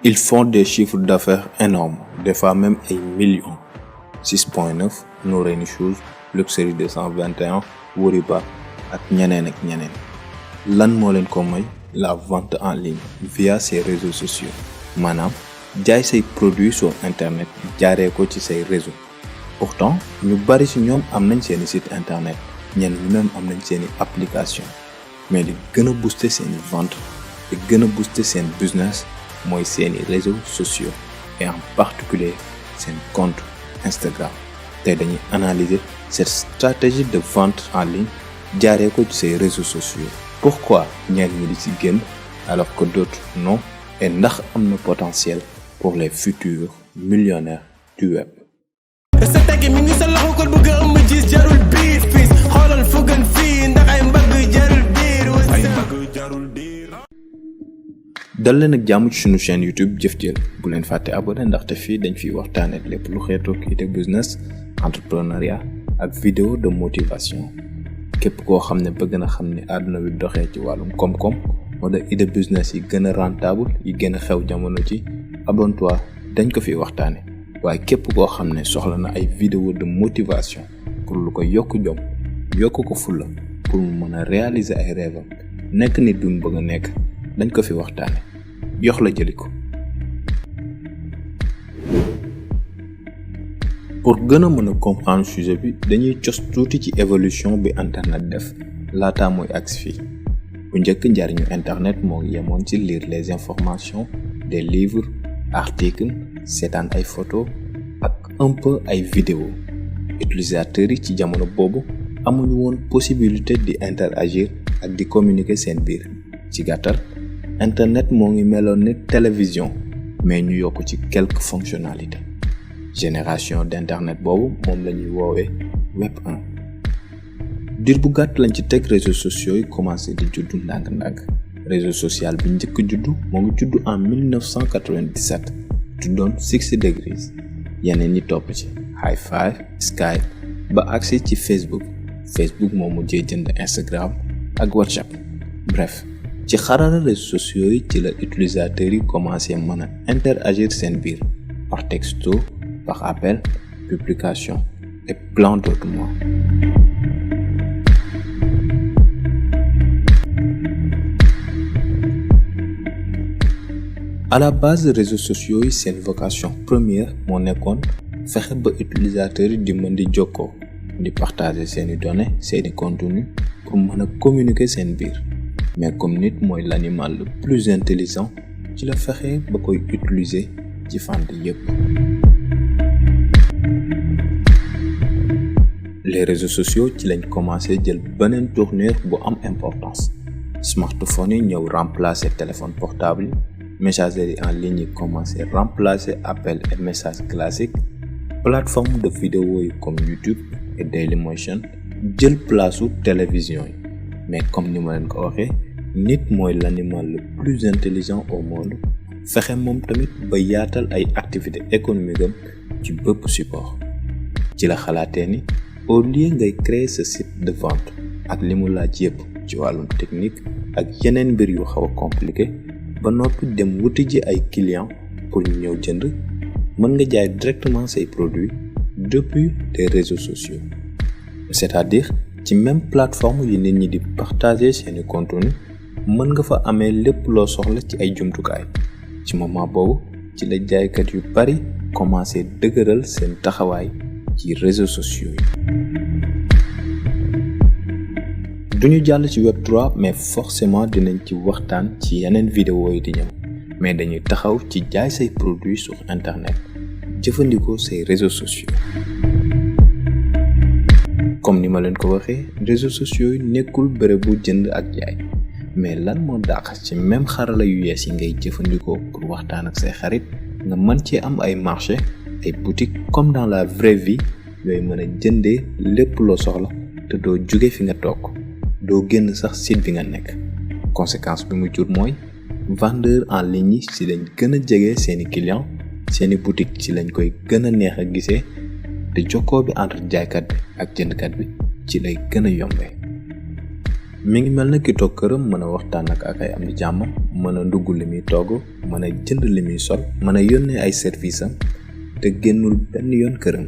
Ils font des chiffres d'affaires énormes, des fois même ay millions. 6.9, Noreyni Shoes, Luxury 221, Woriba ak ñeneen. Lan moo leen ko may? La vente en ligne via ses réseaux sociaux. Maanaam jaay say produits sur internet jaaree ko ci say réseaux. Pourtant ñu bari ci ñoom am nañ seeni site internet, ñenn ñi même am nañ seeni application, mais li gën a booster seeni vente, li gën a booster seen business mooy seeni réseaux sociaux et en particulier seen compte Instagram. Tey dañuy analyser cette stratégie de vente en ligne jaaree ko ci say réseaux sociaux. Pourquoi ñenn ñi di ci génn alors que d'autres non, et ndax am na potentiel pour les futurs millionnaires du web. dal leen ak jàmm ci sunu chaîne YouTube Jëf Jël bu leen fàtte abonné ndaxte fii dañ fiy waxtaanee lépp lu xeetu idée business, entrepreneuriat ak vidéo de motivation. képp koo xam ne bëgg na xam ne àdduna bi doxee ci wàllum koom-koom wala idée business yi gën a rentable yi gën a xew jamono ci, abonne-toi, dañ ko fiy waxtaane. waaye képp koo xam ne soxla na ay vidéo de motivation pour lu ko yokk jom, yokk ko fulla, pour mu mën a réaliser ay rêvam, nekk nit du mu bëgg a nekk, dañ ko fi waxtaane. yox la jëli ko. pour gën a mën a comprendre sujet bi dañuy cos tuuti ci évolution bi internet def laata mooy agsi fii. bu njëkk njariñu internet moo yemoon ci lire les informations, des livres, articles, seetaan ay photos ak un peu ay vidéos. utilisateurs yi ci jamono boobu amuñu woon possibilité di interagir ak di communiquer seen biir. ci gàttal internet moo ngi meloon ne télévision, mais ñu yokk ci quelques fonctionnalités. génération d'internet boobu moom la ñuy woowee web 1. diir bu gàtt lañ ci teg réseaux sociaux yi commencé di juddu ndànk-ndànk. réseau social bi njëkk juddu moo ngi juddu en 1997 tuddoon 60 degrees. yeneen ñi topp ci Hi5, Skype ba agsi ci Facebook. Facebook moo mujjee jënd Instagram ak WhatsApp. bref ci xarala réseaux sociaux yi ci la utilisateurs yi commencé mën a interagir seen biir par texto, par appel, publication et plein d'autres mots. À la base des réseaux sociaux yi seen vocation première moo nekkoon fexe ba utilisateurs yi di mën di jokkoo, di partager seeni données, seeni contenu pour mën a communiquer seen biir. mais comme nit mooy l'animal le plus intelligent, ci la fexe ba koy utiliser ci fànn yépp. les réseaux sociaux ci lañ commencé jël beneen tournure bu am importance. smartphone yi ñëw remplacer téléphone portable yi, messagerie en ligne yi commencé remplacer appel et message classique, plateforme de vidéo yi comme YouTube et Dailymotion jël place su télévision yi. mais comme ni ma leen ko waxee, nit mooy l'animal le plus intelligent au monde, fexe moom tamit ba yaatal ay activités économiques am ci bépp support. ci la xalaatee ni au lieu ngay créer ce site de vente ak li mu laaj yépp ci wàllum technique ak yeneen mbir yu xaw a compliqué, ba noppi dem wuti ji ay clients pour ñu ñëw jënd, mën nga jaay directement say produits depuis des réseaux sociaux. c'est-à-dire ci même plateforme yi nit ñi di partager seeni contenu, mën nga fa amee lépp loo soxla ci ay jumtukaay. ci moment boobu ci la jaaykat yu bari commencé dëgëral seen taxawaay ci réseaux sociaux yi. duñu jàll ci web 3, mais forcément dinañ ci waxtaan ci yeneen vidéo yi di ñëw, mais dañuy taxaw ci jaay say produits sur internet, jëfandikoo say réseaux sociaux. comme ni ma leen ko waxee, réseaux sociaux yi nekkul bërëb bu jënd ak jaay, mais lan moo dàq ci même xarala yu yees yi ngay jëfandikoo pour waxtaan ak say xarit, nga mën ci am ay marché, ay boutique comme dans la vraie vie, yooyu mën a jëndee lépp loo soxla te doo jóge fi nga toog, doo génn sax site bi nga nekk. conséquence bi mu jur mooy vendeur en ligne yi ci lañ gën a jege seeni client, seeni boutique ci lañ koy gën a neex a gisee, te jokkoo bi entre jaaykat bi ak jëndkat bi ci lay gën a yombee. mi ngi mel na ki toog këram mën a waxtaan ak ay am di jàmm, mën a ndugg li muy togg, mën a jënd li muy sol, mën a yónnee ay service am te génnul benn yoon këram.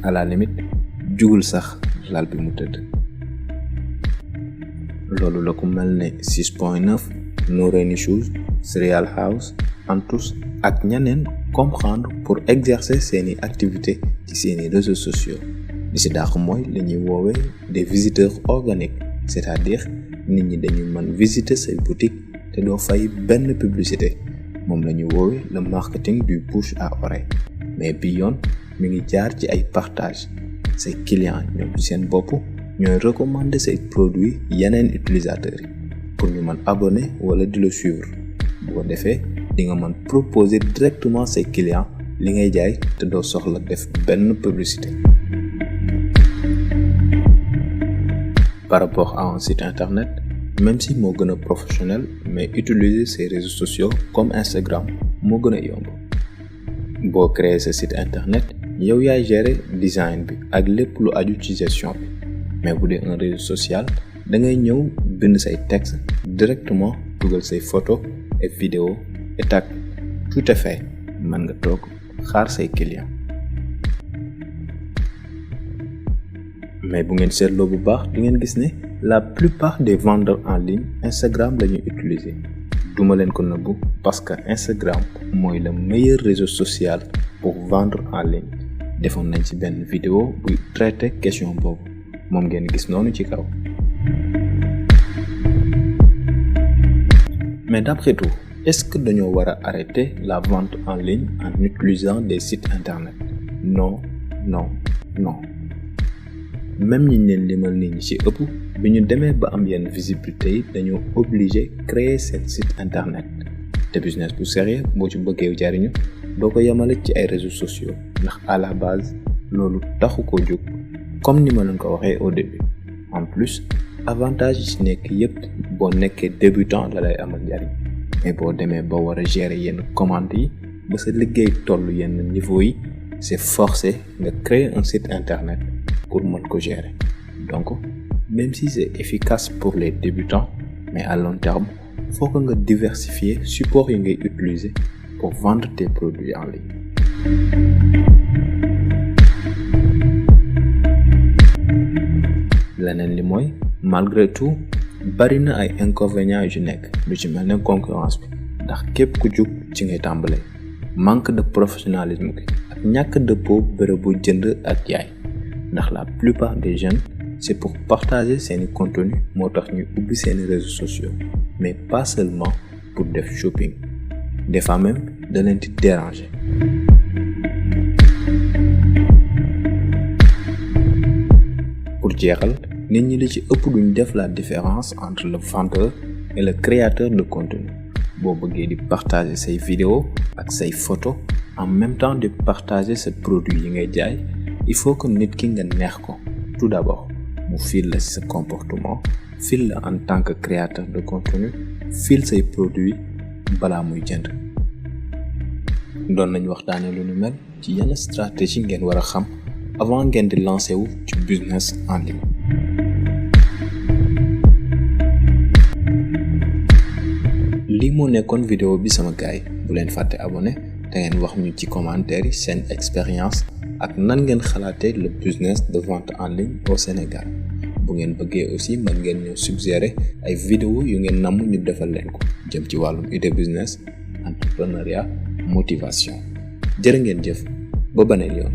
À la limite jugul sax lal bi mu tëdd. loolu la ku mel ne 6.9, Noreyni Shoes, Serial House, Antus ak ñeneen comprendre pour exercer seeni activité ci seeni réseaux sociaux. li ci dàq mooy li ñuy woowee des visiteurs organiques, c'est-à-dire nit ñi dañuy mën visiter say boutique te doo fay benn publicité. moom la ñuy woowee le marketing du bouche à oreille. mais bi yoon mi ngi jaar ci ay partage. say clients ñoom ci seen bopp ñooy recommander say produits yeneen utilisateurs yi pour ñu mën abonner wala di la suivre. bu ko defee di nga mën proposer directement say clients li ngay jaay te doo soxla def benn publicité. Par rapport à un site internet, même si moo gën a professionnel, mais utiliser ces réseaux sociaux comme Instagram moo gën a yomb. boo créer sa site internet yow yaay gérer design bi ak lépp lu aju ci gestion bi. mais bu dee un réseau social da ngay ñëw bind say texte directement, dugal say photo et vidéo et tag, tout est fait. mën nga toog xaar say clients. mais bu ngeen seetloo bu baax di ngeen gis ne la plupart des vendeurs en ligne Instagram la ñuy utiliser. duma leen ko nëbbu parce que Instagram mooy le meilleur réseau social pour vendre en ligne. defoon nañ ci benn vidéo buy traiter question boobu, moom ngeen gis noonu ci kaw. mais d'après tout, est-ce que dañoo war a arrêter la vente en ligne en utilisant des sites internet? Non. même ñi leen limal nit ñi ci ëpp bi ñu demee ba am yenn visibilité yi dañoo obligé créer seen site internet. te business bu sérieux boo ci bëggee jariñu doo ko yemale ci ay réseaux sociaux ndax à la base loolu taxu ko jóg, comme ni ma leen ko waxee au début. en plus avantage yi ci nekk yépp boo nekkee débutant la lay amal njariñ, mais boo demee ba war a gérer yenn commandes yi ba sa liggéey tollu yenn niveau yi, c'est forcé nga créer un site internet pour mën ko gérer. donc même si c'est efficace pour les débutants, mais à long terme faut que nga diversifier support yi ngay utiliser pour vendre tes produits en ligne. leneen li mooy malgré tout bari na ay inconvénients yu nekk lu ci mel ne concurrence bi, ndax képp ku jug ci ngay tàmbalee. manque de professionnalisme gi ak ñàkk dëppoo bërëbu jënd ak jaay, ndax la plupart des jeunes c'est pour partager seeni contenu moo tax ñu ubbi seeni réseaux sociaux, mais pas seulement pour def shopping. des fois même da leen di déranger. pour jeexal, nit ñi li ci ëpp duñ def la différence entre le vendeur et le créateur de contenu. boo bëggee di partager say vidéo ak say photo en même temps de partager sa produit yi ngay jaay, il faut que nit ki nga neex ko. tout d'abord mu fil la ci sa comportement, fil la en tant que créateur de contenu, fil say produit balaa muy jënd. doon nañ waxtaane lu nu mel ci yenn stratégie ngeen war a xam avant ngeen di lancer wu ci business en ligne. lii moo nekkoon vidéo bi sama gaay, bu leen fàtte abonné te ngeen wax ñu ci commentaire yi seen expérience ak nan ngeen xalaatee le business de vente en ligne au Sénégal. bu ngeen bëggee aussi mën ngeen ñëw suggérer ay vidéo yu ngeen namm ñu defal leen ko jëm ci wàllum idée business, entrepreneuriat, motivation. jërë ngeen jëf ba beneen yoon.